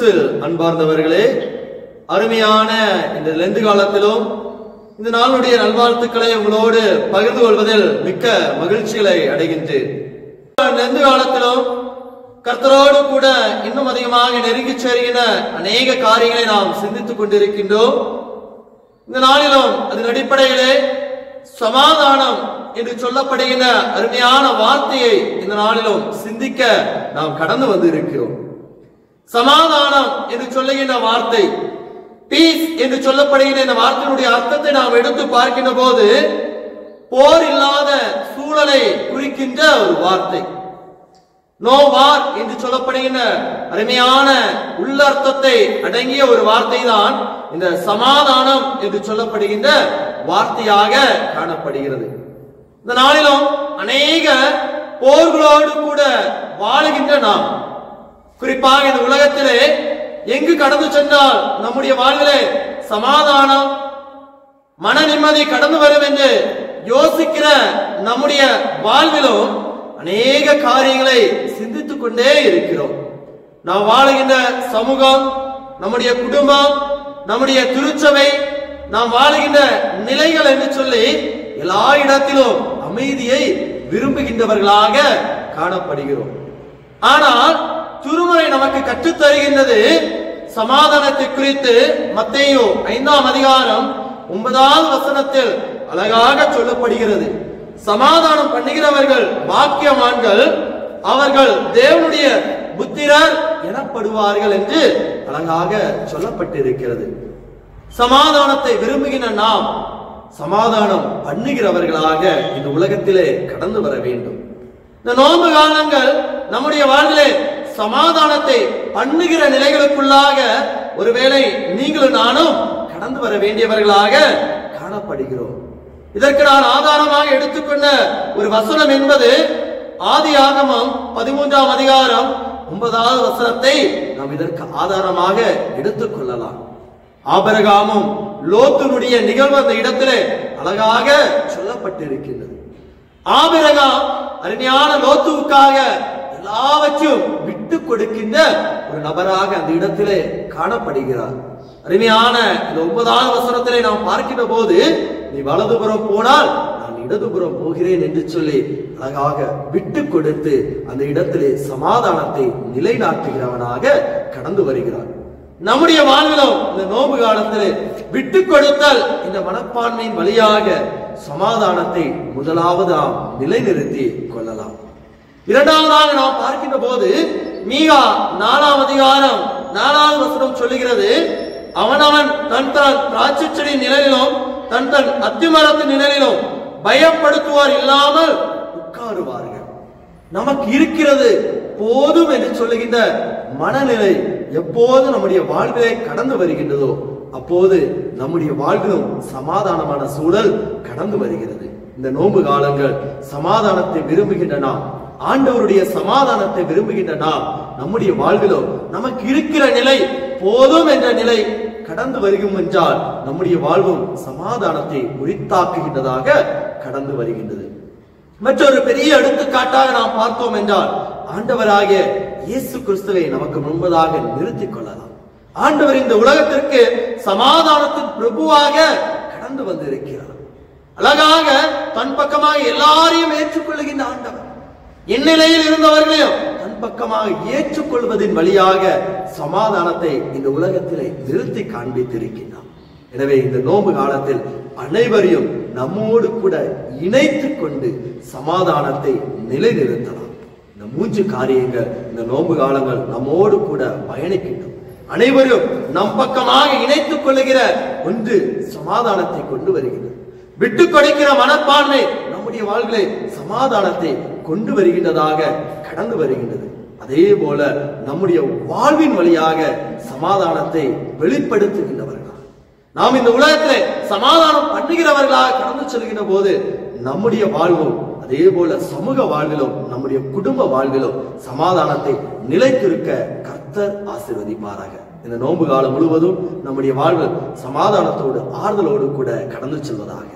கிறிஸ்துவில் அன்பார்ந்தவர்களே, அருமையான இந்த லெந்து காலத்திலும் இந்த நாளுடைய நல்வாழ்த்துக்களை உங்களோடு பகிர்ந்து கொள்வதில் மிக்க மகிழ்ச்சிகளை அடைகின்றேன். லெந்து காலத்திலும் கர்த்தரோடு கூட இன்னும் அதிகமாக நெருங்கி சேருகிற அநேக காரியங்களை நாம் சிந்தித்துக் கொண்டிருக்கின்றோம். இந்த நாளிலும் அதன் அடிப்படையிலே சமாதானம் என்று சொல்லப்படுகிற அருமையான வார்த்தையை இந்த நாளிலும் சிந்திக்க நாம் கடந்து வந்து இருக்கிறோம். சமாதானம் என்று சொல்லுகின்ற வார்த்தை, பீஸ் என்று சொல்லப்படுகிற இந்த வார்த்தையினுடைய அர்த்தத்தை நாம் எடுத்து பார்க்கின்ற போது போர் இல்லாத சூழலை குறிக்கின்ற ஒரு வார்த்தை. நோ வார் என்று சொல்லப்படுகின்ற அருமையான உள்ளர்த்தத்தை அடங்கிய ஒரு வார்த்தை தான் இந்த சமாதானம் என்று சொல்லப்படுகின்ற வார்த்தையாக காணப்படுகிறது. இந்த நாளிலும் அநேக போர்களோடு கூட வாழுகின்ற நாம், குறிப்பாக இந்த உலகத்திலே எங்கு கடந்து சென்றால் நம்முடைய வாழ்விலே சமாதானம், மன நிம்மதி கடந்து வரும் என்று யோசிக்கிற நம்முடைய வாழ்விலும் அநேக காரியங்களை சிந்தித்துக் கொண்டே இருக்கிறோம். நாம் வாழுகின்ற சமூகம், நம்முடைய குடும்பம், நம்முடைய திருச்சபை, நாம் வாழுகின்ற நிலைகள் என்று சொல்லி எல்லா இடத்திலும் அமைதியை விரும்புகின்றவர்களாக காணப்படுகிறோம். ஆனால் திருமுறை நமக்கு கற்றுத் தருகின்றது சமாதானத்தை குறித்து. மத்தேயு 5ஆம் அதிகாரம் 9வது வசனத்தில் அழகாக சொல்லப்படுகிறது. சமாதானம் பண்ணுகிறவர்கள் பாக்கியவான்கள், அவர்கள் தேவனுடைய புத்திரர் எனப்படுவார்கள் என்று அழகாக சொல்லப்பட்டிருக்கிறது. சமாதானத்தை விரும்புகிற நாம் சமாதானம் பண்ணுகிறவர்களாக இந்த உலகத்திலே கடந்து வர வேண்டும். இந்த நோன்பு காலங்கள் நம்முடைய வாழ்விலே சமாதானத்தை பண்ணுகிற நிலைகளுக்குள்ளாக ஒருவேளை நீங்களும் நானும் கடந்து வர வேண்டியவர்களாக காணப்படுகிறோம். இதற்கு நான் ஆதாரமாக எடுத்துக்கொண்ட ஒரு வசனம் என்பது ஆதியாகமம் 13ஆம் அதிகாரம் 9வது வசனத்தை நாம் இதற்கு ஆதாரமாக எடுத்துக் கொள்ளலாம். ஆபிரகாமும் லோத்துனுடைய நிகழ்வு அந்த இடத்திலே அழகாக சொல்லப்பட்டிருக்கின்றது. ஆபிரகாம் அருமையான லோத்துவுக்காக எல்லாவற்றையும் விட்டு கொடுக்கின்ற ஒரு நபராக அந்த இடத்திலே காணப்படுகிறார். அருமையான இந்த 9வது வசனத்திலே நாம் பார்க்கின்ற போது, நீ வலதுபுறம் போனால் நான் இடதுபுறம் போகிறேன் என்று சொல்லி அழகாக விட்டு கொடுத்து அந்த இடத்திலே சமாதானத்தை நிலைநாட்டுகிறவனாக கடந்து வருகிறார். நம்முடைய வாழ்விலும் இந்த நோன்பு காலத்திலே விட்டு கொடுத்தல் இந்த மனப்பான்மையின் வழியாக சமாதானத்தை முதலாவது நாம் நிலைநிறுத்தி கொள்ளலாம். இரண்டாவதாக நாம் பார்க்கின்ற போது மீகா 4ஆம் அதிகாரம் 4வது வசனம் சொல்லுகிறது, அவனவன் தன் தன் திராட்சை செடி நிழலிலும் தன் தன் அத்திமரத்தின் நிழலிலும் பயப்படுத்துவார் இல்லாமல் உட்காருவார்கள். நமக்கு இருக்கிறது போதும் என்று சொல்லுகின்ற மனநிலை எப்போது நம்முடைய வாழ்விலே கடந்து வருகின்றதோ அப்போது நம்முடைய வாழ்விலும் சமாதானமான சூழல் கடந்து வருகிறது. இந்த நோன்பு காலங்கள் சமாதானத்தை விரும்புகின்ற நாம், ஆண்டவருடைய சமாதானத்தை விரும்புகின்ற நாம், நம்முடைய வாழ்விலும் நமக்கு இருக்கிற நிலை போதும் என்ற நிலை கடந்து வருகும் என்றால் நம்முடைய வாழ்வும் சமாதானத்தை உரித்தாக்குகின்றதாக கடந்து வருகின்றது. மற்றொரு பெரிய எடுத்துக்காட்டாக நாம் பார்த்தோம் என்றால் ஆண்டவராகிய இயேசு கிறிஸ்துவை நமக்கு முன்பதாக நிறுத்திக் கொள்ளலாம். ஆண்டவர் இந்த உலகத்திற்கு சமாதானத்தின் பிரபுவாக கடந்து வந்திருக்கிறார். அழகாக தன் பக்கமாக எல்லாரையும் ஏற்றுக்கொள்ளுகின்ற ஆண்டவர், இந்நிலையில் இருந்தவர்களையும் தன் பக்கமாக ஏற்றுக்கொள்வதின் வழியாக சமாதானத்தை இந்த உலகத்திலே நிறுத்தி காண்பித்திருக்கிறார். எனவே இந்த நோன்பு காலத்தில் அனைவரையும் நம்மோடு கூட இணைத்துக் கொண்டு சமாதானத்தை நிலைநிறுத்தலாம். இந்த 3 காரியங்கள் இந்த நோன்பு காலங்கள் நம்மோடு கூட பயணிக்கின்றோம். அனைவரும் நம் பக்கமாக இணைத்துக் கொள்ளுகிற ஒன்று சமாதானத்தை கொண்டு வருகிறது. விட்டு கொடுக்கிற மனப்பான்மை நம்முடைய வாழ்விலே சமாதானத்தை கொண்டு வருகின்றதாக கடந்து வருகின்றது. அதே போல நம்முடைய வாழ்வின் வழியாக சமாதானத்தை வெளிப்படுத்துகின்றவர்கள் நாம் இந்த உலகத்திலே சமாதானம் பண்ணுகிறவர்களாக கடந்து செல்கின்ற போது நம்முடைய வாழ்வும் அதே போல சமூக வாழ்விலும் நம்முடைய குடும்ப வாழ்விலும் சமாதானத்தை நிலைத்திருக்க கர்த்தர் ஆசீர்வதிப்பாராக. இந்த நோன்பு காலம் முழுவதும் நம்முடைய வாழ்வு சமாதானத்தோடு ஆறுதலோடு கூட கடந்து செல்வதாக.